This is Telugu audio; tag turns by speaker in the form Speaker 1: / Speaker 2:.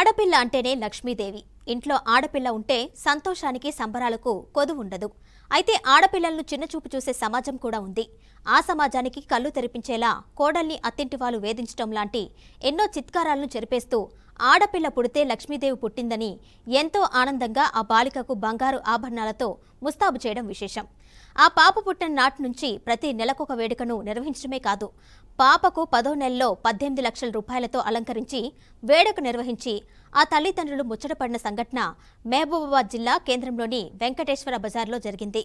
Speaker 1: ఆడపిల్ల అంటేనే లక్ష్మీదేవి. ఇంట్లో ఆడపిల్ల ఉంటే సంతోషానికి సంబరాలకు కొదువుండదు. అయితే ఆడపిల్లలను చిన్నచూపు చూసే సమాజం కూడా ఉంది. ఆ సమాజానికి కళ్ళు తెరిపించేలా కోడల్ని అత్తింటి వాళ్ళు వేధించడం లాంటి ఎన్నో చిత్కారాలను చెరిపేస్తూ ఆడపిల్ల పుడితే లక్ష్మీదేవి పుట్టిందని ఎంతో ఆనందంగా ఆ బాలికకు బంగారు ఆభరణాలతో ముస్తాబు చేయడం విశేషం. ఆ పాప పుట్టిన నాటి నుంచి ప్రతి నెలకొక వేడుకను నిర్వహించడమే కాదు, పాపకు 10వ నెలలో 18 లక్షల రూపాయలతో అలంకరించి వేడుక నిర్వహించి ఆ తల్లిదండ్రులు ముచ్చటపడిన సంఘటన మహబూబాబాద్ జిల్లా కేంద్రంలోని వెంకటేశ్వర బజార్లో జరిగింది.